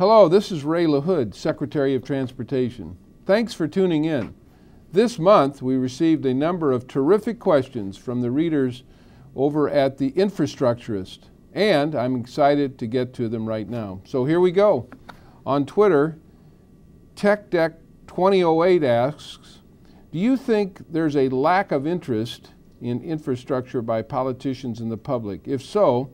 Hello, this is Ray LaHood, Secretary of Transportation. Thanks for tuning in. This month, we received a number of terrific questions from the readers over at The Infrastructurist, and I'm excited to get to them right now. So here we go. On Twitter, TechDeck2008 asks, do you think there's a lack of interest in infrastructure by politicians and the public? If so,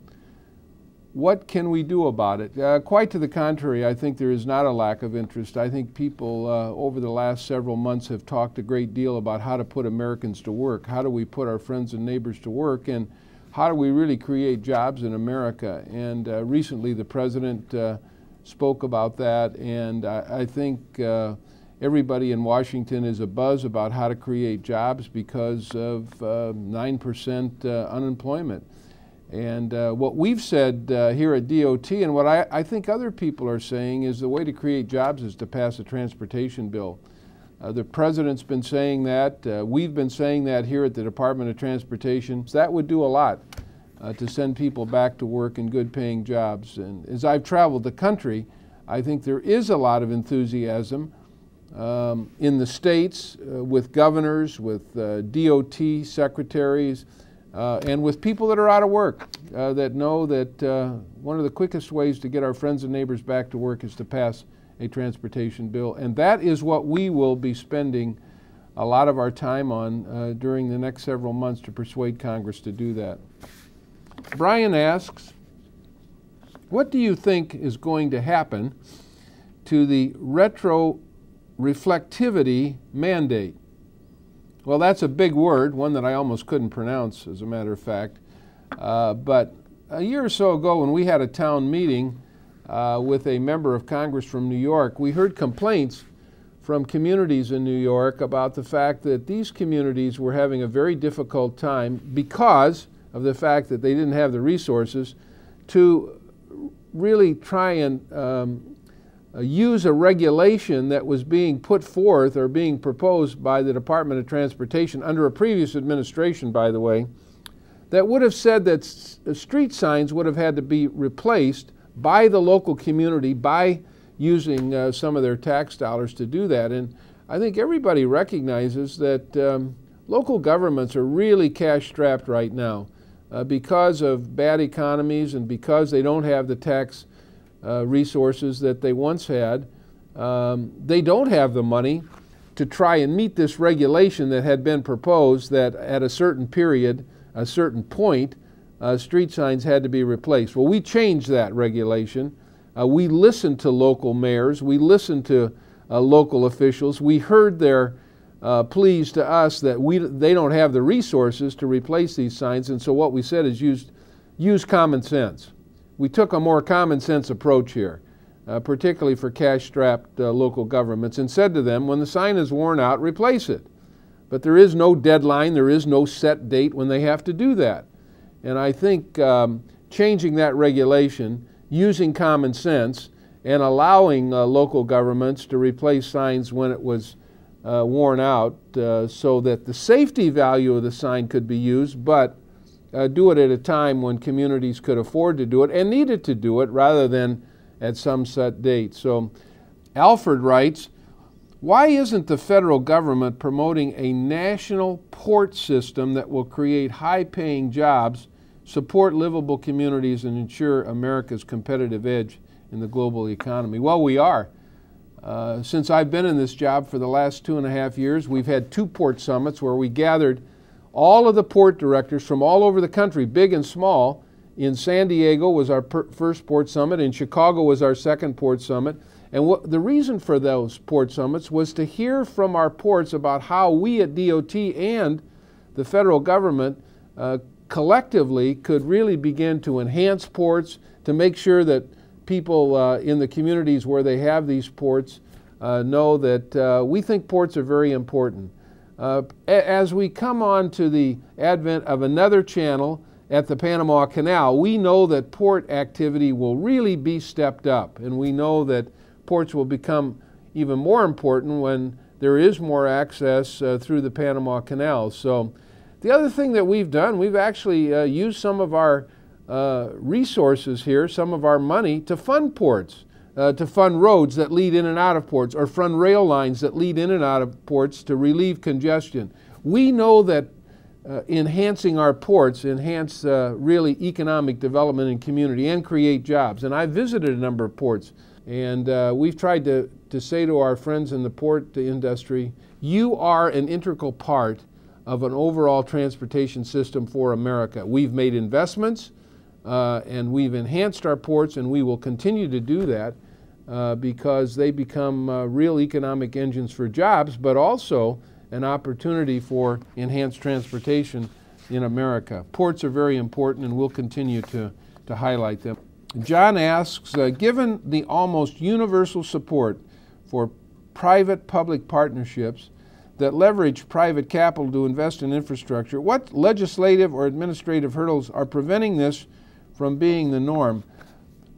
what can we do about it? Quite to the contrary, I think there is not a lack of interest. I think people over the last several months have talked a great deal about how to put Americans to work. How do we put our friends and neighbors to work? And how do we really create jobs in America? And recently the president spoke about that, and I think everybody in Washington is abuzz about how to create jobs because of 9% unemployment. And what we've said here at DOT, and what I think other people are saying, is the way to create jobs is to pass a transportation bill. The president's been saying that. We've been saying that here at the Department of Transportation. So that would do a lot to send people back to work in good-paying jobs. And as I've traveled the country, I think there is a lot of enthusiasm in the states with governors, with DOT secretaries, and with people that are out of work that know that one of the quickest ways to get our friends and neighbors back to work is to pass a transportation bill. And that is what we will be spending a lot of our time on during the next several months to persuade Congress to do that. Brian asks, what do you think is going to happen to the retroreflectivity mandate? Well, that's a big word, one that I almost couldn't pronounce, as a matter of fact. But a year or so ago, when we had a town meeting with a member of Congress from New York, we heard complaints from communities in New York about the fact that these communities were having a very difficult time because of the fact that they didn't have the resources to really try and use a regulation that was being put forth or being proposed by the Department of Transportation under a previous administration, by the way, that would have said that street signs would have had to be replaced by the local community by using some of their tax dollars to do that. And I think everybody recognizes that local governments are really cash-strapped right now because of bad economies and because they don't have the tax resources that they once had. They don't have the money to try and meet this regulation that had been proposed that at a certain period, a certain point, street signs had to be replaced. Well, we changed that regulation. We listened to local mayors. We listened to local officials. We heard their pleas to us that they don't have the resources to replace these signs, and so what we said is use common sense. We took a more common sense approach here, particularly for cash-strapped local governments, and said to them, when the sign is worn out, replace it. But there is no deadline, there is no set date when they have to do that. And I think changing that regulation, using common sense, and allowing local governments to replace signs when it was worn out so that the safety value of the sign could be used, but do it at a time when communities could afford to do it and needed to do it rather than at some set date. So Alfred writes, why isn't the federal government promoting a national port system that will create high-paying jobs, support livable communities, and ensure America's competitive edge in the global economy? Well, we are. Since I've been in this job for the last 2.5 years, we've had 2 port summits where we gathered all of the port directors from all over the country, big and small. In San Diego was our first port summit. In Chicago was our second port summit. And the reason for those port summits was to hear from our ports about how we at DOT and the federal government collectively could really begin to enhance ports, to make sure that people in the communities where they have these ports know that we think ports are very important. As we come on to the advent of another channel at the Panama Canal, we know that port activity will really be stepped up, and we know that ports will become even more important when there is more access through the Panama Canal. So the other thing that we've done, we've actually used some of our resources here, some of our money to fund ports. to fund roads that lead in and out of ports, or fund rail lines that lead in and out of ports to relieve congestion. We know that enhancing our ports enhance really economic development in community and create jobs. And I visited a number of ports, and we've tried to say to our friends in the port industry, you are an integral part of an overall transportation system for America. We've made investments and we've enhanced our ports, and we will continue to do that because they become real economic engines for jobs, but also an opportunity for enhanced transportation in America. Ports are very important, and we'll continue to highlight them. John asks, given the almost universal support for private-public partnerships that leverage private capital to invest in infrastructure, what legislative or administrative hurdles are preventing this from being the norm?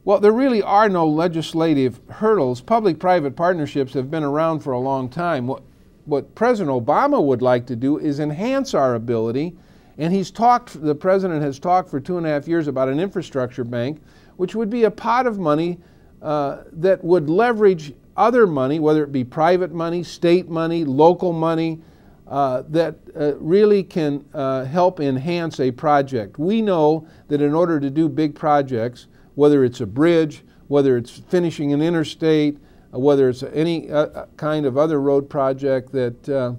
Well, there really are no legislative hurdles. Public-private partnerships have been around for a long time. What President Obama would like to do is enhance our ability, and the President has talked for 2.5 years about an infrastructure bank, which would be a pot of money that would leverage other money, whether it be private money, state money, local money, that really can help enhance a project. We know that in order to do big projects, whether it's a bridge, whether it's finishing an interstate, whether it's any kind of other road project, that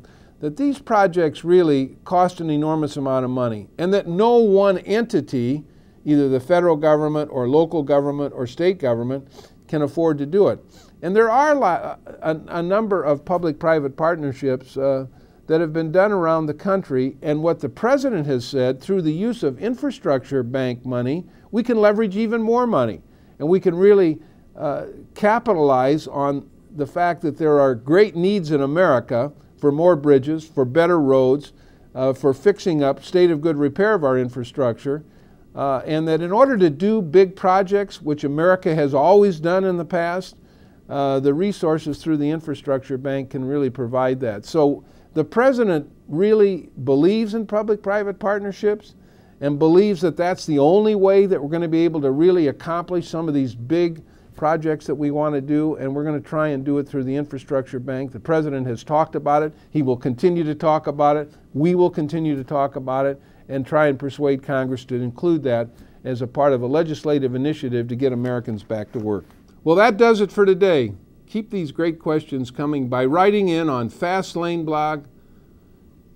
these projects really cost an enormous amount of money, and that no one entity, either the federal government or local government or state government, can afford to do it. And there are a number of public-private partnerships that have been done around the country, and what the President has said, through the use of infrastructure bank money, we can leverage even more money, and we can really capitalize on the fact that there are great needs in America for more bridges, for better roads, for fixing up state of good repair of our infrastructure, and that in order to do big projects, which America has always done in the past, the resources through the infrastructure bank can really provide that. So the President really believes in public-private partnerships and believes that that's the only way that we're going to be able to really accomplish some of these big projects that we want to do, and we're going to try and do it through the infrastructure bank. The President has talked about it. He will continue to talk about it. We will continue to talk about it and try and persuade Congress to include that as a part of a legislative initiative to get Americans back to work. Well, that does it for today. Keep these great questions coming by writing in on Fastlane blog,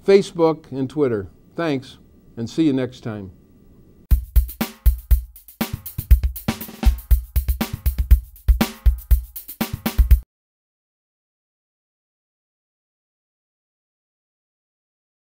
Facebook, and Twitter. Thanks, and see you next time.